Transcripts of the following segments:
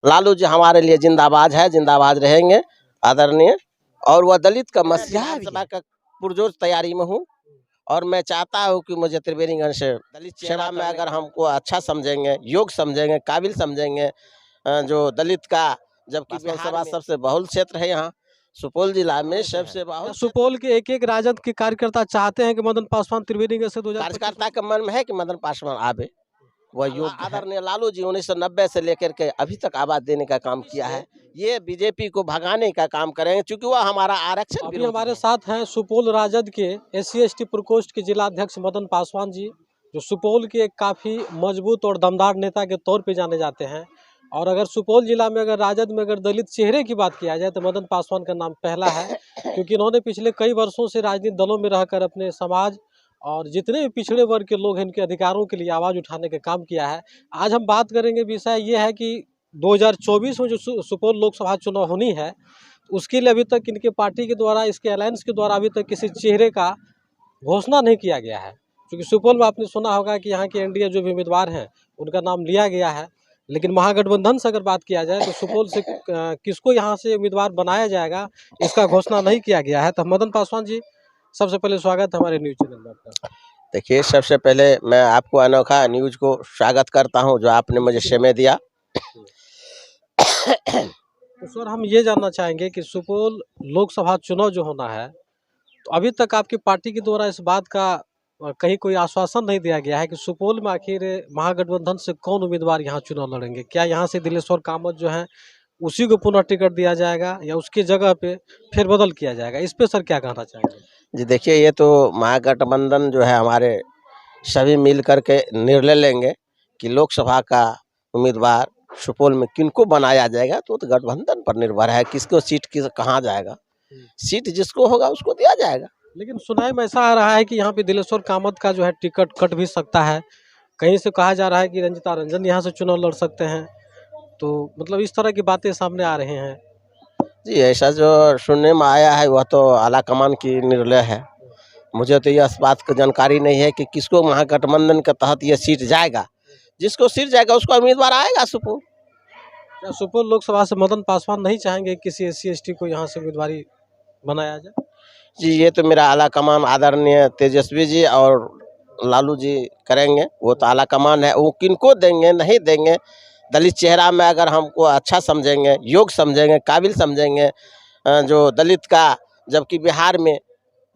लालू जी हमारे लिए जिंदाबाद है, जिंदाबाद रहेंगे, आदरणीय। और वह दलित का मसीहा सभा का पुरजोर तैयारी में हूँ और मैं चाहता हूँ कि मुझे त्रिवेणीगंज से दलित सेवा में अगर हमको अच्छा समझेंगे, योग्य समझेंगे, काबिल समझेंगे, जो दलित का, जबकि विधानसभा सबसे बहुल क्षेत्र है यहाँ सुपौल जिला में सबसे बहुल। सुपौल के एक एक राजद के कार्यकर्ता चाहते हैं कि मदन पासवान त्रिवेणीगंज से 2025 कार्यकर्ता के मन में है कि मदन पासवान आवे, वह योग्य आदरणीय लालू जी 1990 से लेकर के अभी तक आवाज देने का काम किया है। ये बीजेपी को भगाने का काम करेंगे क्योंकि वह हमारा आरक्षण अभी हमारे साथ हैं सुपौल राजद के SC/ST प्रकोष्ठ के जिला अध्यक्ष मदन पासवान जी, जो सुपौल के काफ़ी मजबूत और दमदार नेता के तौर पे जाने जाते हैं। और अगर सुपौल जिला में, अगर राजद में अगर दलित चेहरे की बात किया जाए तो मदन पासवान का नाम पहला है, क्योंकि इन्होंने पिछले कई वर्षों से राजनीतिक दलों में रहकर अपने समाज और जितने भी पिछड़े वर्ग के लोग हैं इनके अधिकारों के लिए आवाज़ उठाने का काम किया है। आज हम बात करेंगे, विषय ये है कि 2024 में जो सुपौल लोकसभा चुनाव होनी है, उसके लिए अभी तक इनके पार्टी के द्वारा, इसके अलायंस के द्वारा अभी तक किसी चेहरे का घोषणा नहीं किया गया है। क्योंकि सुपौल में आपने सुना होगा कि यहाँ के एनडीए जो भी उम्मीदवार हैं उनका नाम लिया गया है, लेकिन महागठबंधन से अगर बात किया जाए तो सुपौल से किसको यहाँ से उम्मीदवार बनाया जाएगा इसका घोषणा नहीं किया गया है। तो मदन पासवान जी, सबसे पहले स्वागत है हमारे न्यूज चैनल में आपका। देखिए, सबसे पहले मैं आपको अनोखा न्यूज को स्वागत करता हूं जो आपने मुझे समय दिया। तो सर, हम ये जानना चाहेंगे कि सुपौल लोकसभा चुनाव जो होना है, तो अभी तक आपकी पार्टी के द्वारा इस बात का कहीं कोई आश्वासन नहीं दिया गया है कि सुपौल में आखिर महागठबंधन से कौन उम्मीदवार यहाँ चुनाव लड़ेंगे। क्या यहाँ से दिलेश्वर कामत जो है उसी को पुनः टिकट दिया जाएगा या उसकी जगह पे फेरबदल किया जाएगा? इस पे सर क्या कहना चाहेंगे? जी देखिए, ये तो महागठबंधन जो है हमारे सभी मिल करके निर्णय लेंगे कि लोकसभा का उम्मीदवार सुपौल में किनको बनाया जाएगा। तो गठबंधन पर निर्भर है किसको सीट कहाँ जाएगा। सीट जिसको होगा उसको दिया जाएगा। लेकिन सुनाई में ऐसा आ रहा है कि यहाँ पे दिलेश्वर कामत का जो है टिकट कट भी सकता है। कहीं से कहा जा रहा है कि रंजिता रंजन यहाँ से चुनाव लड़ सकते हैं। तो मतलब इस तरह की बातें सामने आ रहे हैं। जी, ऐसा जो सुनने में आया है वह तो आला कमान की निर्णय है। मुझे तो यह बात की जानकारी नहीं है कि किसको महागठबंधन के तहत ये सीट जाएगा। जिसको सीट जाएगा उसको उम्मीदवार आएगा सुपौल। क्या सुपौल लोकसभा से मदन पासवान नहीं चाहेंगे किसी SC/ST को यहाँ से उम्मीदवारी बनाया जाए? जी, ये तो मेरा आला कमान आदरणीय तेजस्वी जी और लालू जी करेंगे। वो तो आला कमान है, वो किनको देंगे नहीं देंगे। दलित चेहरा में अगर हमको अच्छा समझेंगे, योग्य समझेंगे, काबिल समझेंगे, जो दलित का, जबकि बिहार में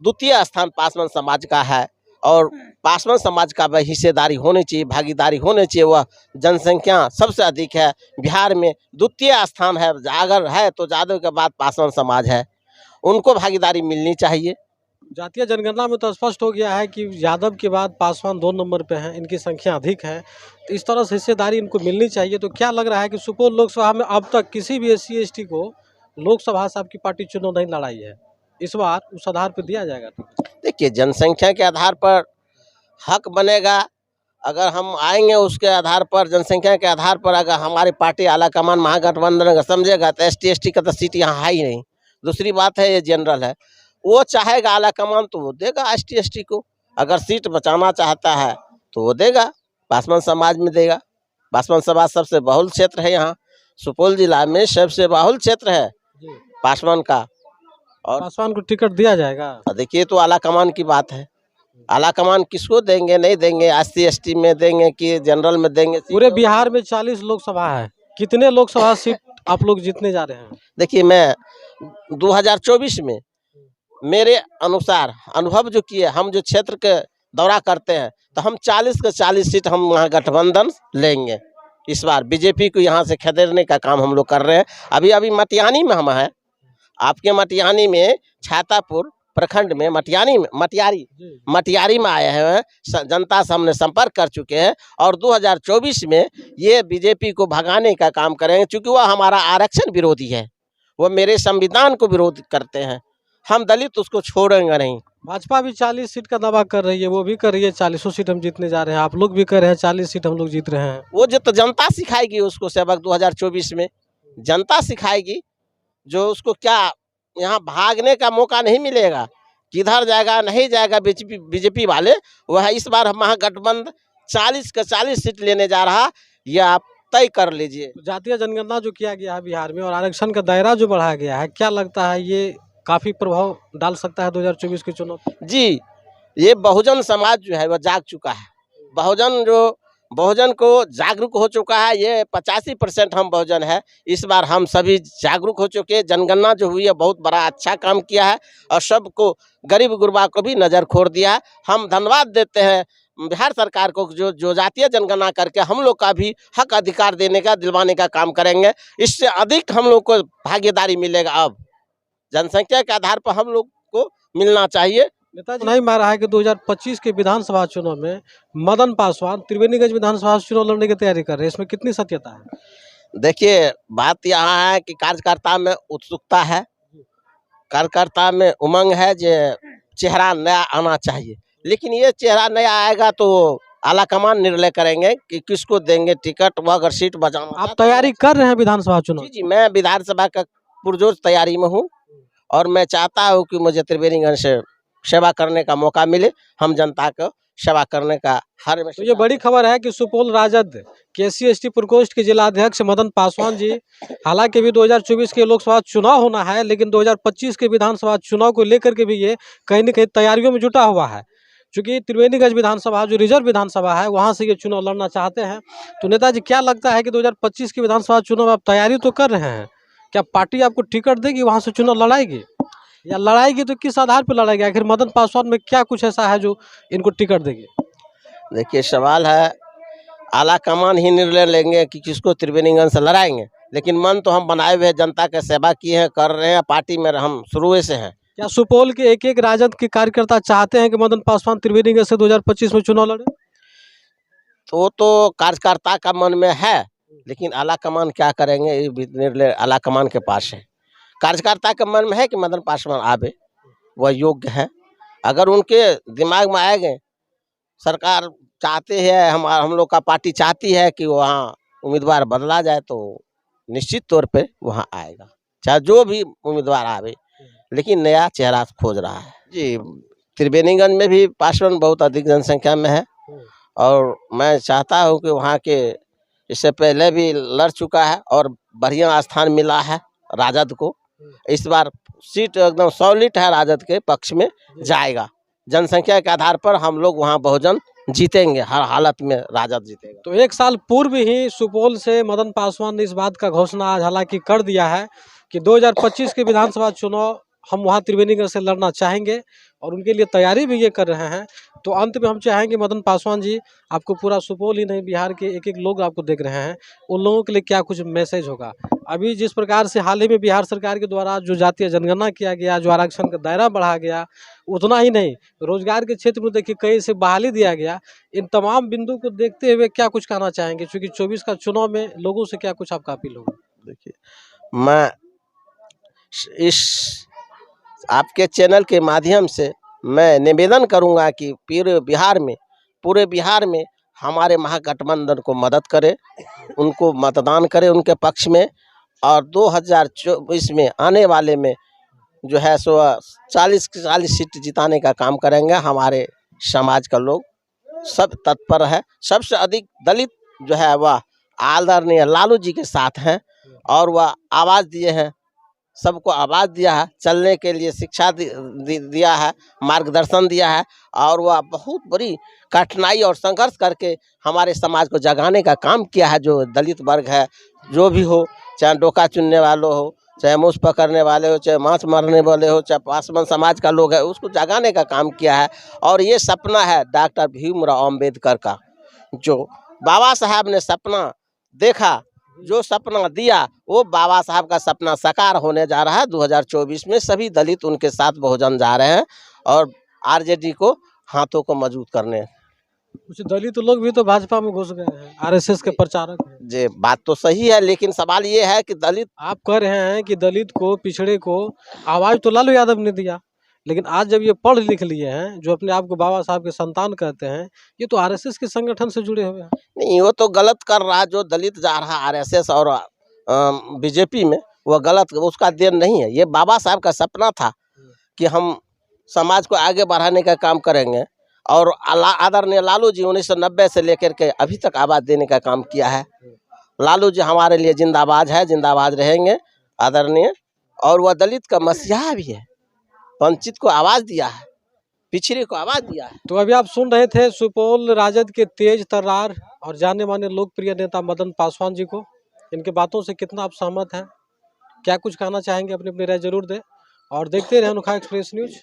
द्वितीय स्थान पासवान समाज का है और पासवान समाज का वह हिस्सेदारी होनी चाहिए, भागीदारी होनी चाहिए। वह जनसंख्या सबसे अधिक है बिहार में, द्वितीय स्थान है अगर है तो यादव के बाद पासवान समाज है, उनको भागीदारी मिलनी चाहिए। जातीय जनगणना में तो स्पष्ट हो गया है कि यादव के बाद पासवान 2 नंबर पे हैं, इनकी संख्या अधिक है, तो इस तरह से हिस्सेदारी इनको मिलनी चाहिए। तो क्या लग रहा है कि सुपौल लोकसभा में अब तक किसी भी SC/ST को लोकसभा से आपकी पार्टी चुनाव नहीं लड़ाई है, इस बार उस आधार पर दिया जाएगा? देखिए, जनसंख्या के आधार पर हक बनेगा। अगर हम आएंगे उसके आधार पर, जनसंख्या के आधार पर अगर हमारी पार्टी आला कमान महागठबंधन का समझेगा तो ST/ST का तो सीट यहाँ है ही नहीं। दूसरी बात है ये जनरल है, वो चाहेगा आला कमान तो वो देगा ST/ST को। अगर सीट बचाना चाहता है तो वो देगा, पासवान समाज में देगा। पासवान समाज सबसे बहुल क्षेत्र है यहाँ सुपौल जिला में, सबसे बहुल क्षेत्र है पासवान का। और पासवान को टिकट दिया जाएगा? देखिए, तो आला कमान की बात है। आला कमान किसको देंगे नहीं देंगे, SC/ST में देंगे कि जनरल में देंगे? पूरे बिहार में 40 लोकसभा है, कितने लोकसभा सीट आप लोग जीतने जा रहे हैं? देखिए, मैं 2024 में मेरे अनुसार अनुभव जो किए, हम जो क्षेत्र के दौरा करते हैं तो हम 40 के 40 सीट हम महागठबंधन लेंगे। इस बार बीजेपी को यहाँ से खदेड़ने का काम हम लोग कर रहे हैं। अभी मटियानी में हम हैं, आपके मटियानी में, छातापुर प्रखंड में, मटियारी में आए हैं। जनता से हमने संपर्क कर चुके हैं और 2024 में ये बीजेपी को भगाने का काम करेंगे क्योंकि वह हमारा आरक्षण विरोधी है, वो मेरे संविधान को विरोध करते हैं। हम दलित उसको छोड़ेंगे नहीं। भाजपा भी 40 सीट का दावा कर रही है, वो भी कर रही है 40 सीट हम जीतने जा रहे हैं, आप लोग भी कर रहे हैं 40 सीट हम लोग जीत रहे हैं। वो जो तो जनता सिखाएगी उसको सबक, 2024 में जनता सिखाएगी। जो उसको क्या यहाँ भागने का मौका नहीं मिलेगा, किधर जाएगा नहीं जाएगा बीजेपी वाले। वह इस बार महागठबंधन 40 के 40 सीट लेने जा रहा, यह आप तय कर लीजिए। जातीय जनगणना जो किया गया है बिहार में और आरक्षण का दायरा जो बढ़ाया गया है, क्या लगता है ये काफी प्रभाव डाल सकता है 2024 के चुनाव पे? जी, ये बहुजन समाज जो है वह जाग चुका है। बहुजन को जागरूक हो चुका है। ये 85% हम बहुजन है। इस बार हम सभी जागरूक हो चुके हैं। जनगणना जो हुई है बहुत बड़ा अच्छा काम किया है और सबको गरीब गुरबा को भी नज़र खोर दिया है। हम धन्यवाद देते हैं बिहार सरकार को जो जातीय जनगणना करके हम लोग का भी हक अधिकार देने का दिलवाने का काम करेंगे। इससे अधिक हम लोग को भागीदारी मिलेगा। अब जनसंख्या के आधार पर हम लोग को मिलना चाहिए। नेताजी नहीं मारा है कि 2025 के विधानसभा चुनाव में मदन पासवान त्रिवेणीगंज विधानसभा चुनाव लड़ने की तैयारी कर रहे हैं, इसमें कितनी सत्यता है? देखिए, बात यहाँ है कि कार्यकर्ता में उत्सुकता है, कार्यकर्ता में उमंग है, जो चेहरा नया आना चाहिए। लेकिन ये चेहरा नया आएगा तो आला कमान निर्णय करेंगे कि किसको देंगे टिकट। वह अगर सीट बचाना। आप तैयारी कर रहे हैं विधानसभा चुनाव? जी जी, मैं विधानसभा का पुरजोर तैयारी में हूँ और मैं चाहता हूँ कि मुझे त्रिवेणीगंज से सेवा करने का मौका मिले। हम जनता को सेवा करने का हर। तो ये बड़ी खबर है कि सुपौल राजद के SC/ST प्रकोष्ठ के जिलाध्यक्ष मदन पासवान जी, हालांकि भी 2024 के लोकसभा चुनाव होना है, लेकिन 2025 के विधानसभा चुनाव को लेकर के भी ये कहीं न कहीं तैयारियों में जुटा हुआ है। चूँकि त्रिवेणीगंज विधानसभा जो रिजर्व विधानसभा है, वहाँ से ये चुनाव लड़ना चाहते हैं। तो नेताजी क्या लगता है कि 2025 के विधानसभा चुनाव आप तैयारी तो कर रहे हैं, क्या पार्टी आपको टिकट देगी, वहाँ से चुनाव लड़ाएगी? या लड़ाएगी तो किस आधार पर लड़ाएगी? आखिर मदन पासवान में क्या कुछ ऐसा है जो इनको टिकट देगी? देखिए, सवाल है आला कमान ही निर्णय लेंगे कि किसको त्रिवेणीगंज से लड़ाएंगे। लेकिन मन तो हम बनाए हुए जनता के सेवा किए हैं, कर रहे हैं। पार्टी में हम शुरू से हैं। क्या सुपौल के एक राजद के कार्यकर्ता चाहते हैं कि मदन पासवान त्रिवेणीगंज से 2025 में चुनाव लड़े? तो कार्यकर्ता का मन में है, लेकिन आला कमान क्या करेंगे ये भी निर्णय आला कमान के पास है। कार्यकर्ता के मन में है कि मदन पासवान आवे, वह योग्य है। अगर उनके दिमाग में आएंगे, सरकार चाहते हैं, हम लोग का पार्टी चाहती है कि वहाँ उम्मीदवार बदला जाए, तो निश्चित तौर पे वहाँ आएगा, चाहे जो भी उम्मीदवार आवे। लेकिन नया चेहरा खोज रहा है। जी, त्रिवेणीगंज में भी पासवान बहुत अधिक जनसंख्या में है और मैं चाहता हूँ कि वहाँ के इससे पहले भी लड़ चुका है और बढ़िया स्थान मिला है राजद को। इस बार सीट एकदम सॉलिड है, राजद के पक्ष में जाएगा। जनसंख्या के आधार पर हम लोग वहाँ बहुजन जीतेंगे, हर हालत में राजद जीतेगा। तो एक साल पूर्व ही सुपौल से मदन पासवान ने इस बात का घोषणा आज हालांकि कर दिया है कि 2025 के विधानसभा चुनाव हम वहाँ त्रिवेणीगंज से लड़ना चाहेंगे और उनके लिए तैयारी भी ये कर रहे हैं। तो अंत में हम चाहेंगे मदन पासवान जी, आपको पूरा सुपौल ही नहीं बिहार के एक लोग आपको देख रहे हैं, उन लोगों के लिए क्या कुछ मैसेज होगा? अभी जिस प्रकार से हाल ही में बिहार सरकार के द्वारा जो जातीय जनगणना किया गया, जो आरक्षण का दायरा बढ़ा गया, उतना ही नहीं रोजगार के क्षेत्र में देखिए कई से बहाली दिया गया। इन तमाम बिंदु को देखते हुए क्या कुछ कहना चाहेंगे, क्योंकि 24 का चुनाव में लोगों से क्या कुछ आपका अपील होगा? देखिए, मैं इस आपके चैनल के माध्यम से मैं निवेदन करूंगा कि पूरे बिहार में हमारे महागठबंधन को मदद करें, उनको मतदान करें उनके पक्ष में। और 2024 में आने वाले में जो है सो 40 सीट जिताने का काम करेंगे। हमारे समाज का लोग सब तत्पर है। सबसे अधिक दलित जो है वह आदरणीय लालू जी के साथ हैं और वह आवाज़ दिए हैं, सबको आवाज़ दिया है, चलने के लिए शिक्षा दिया है, मार्गदर्शन दिया है। और वह बहुत बड़ी कठिनाई और संघर्ष करके हमारे समाज को जगाने का काम किया है। जो दलित वर्ग है, जो भी हो, चाहे डोका चुनने वाले हो, चाहे मूस पकड़ने वाले हो, चाहे मांस मारने वाले हो, चाहे पासवान समाज का लोग है, उसको जगाने का काम किया है। और ये सपना है डॉक्टर भीमराव अम्बेडकर का, जो बाबा साहब ने सपना देखा, जो सपना दिया, वो बाबा साहब का सपना साकार होने जा रहा है। 2024 में सभी दलित उनके साथ बहुजन जा रहे हैं और आरजेडी को हाथों को मजबूत करने। कुछ दलित लोग भी तो भाजपा में घुस गए हैं, आरएसएस के प्रचारक हैं। जी, बात तो सही है, लेकिन सवाल ये है कि दलित, आप कह रहे हैं कि दलित को, पिछड़े को आवाज तो लालू यादव ने दिया, लेकिन आज जब ये पढ़ लिख लिए हैं, जो अपने आप को बाबा साहब के संतान कहते हैं, ये तो आरएसएस के संगठन से जुड़े हुए हैं। नहीं, वो तो गलत कर रहा है। जो दलित जा रहा है आरएसएस और बीजेपी में, वह गलत, उसका देन नहीं है। ये बाबा साहब का सपना था कि हम समाज को आगे बढ़ाने का काम करेंगे। और आदरणीय लालू जी 1990 से लेकर के अभी तक आवाज़ देने का काम किया है। लालू जी हमारे लिए जिंदाबाद है, जिंदाबाद रहेंगे, आदरणीय। और वह दलित का मसीहा भी है, वंचित को आवाज दिया है, पिछड़े को आवाज दिया है। तो अभी आप सुन रहे थे सुपौल राजद के तेज तर्रार और जाने माने लोकप्रिय नेता मदन पासवान जी को। इनके बातों से कितना आप सहमत हैं, क्या कुछ कहना चाहेंगे, अपनी अपनी राय जरूर दें और देखते रहें अनोखा एक्सप्रेस न्यूज।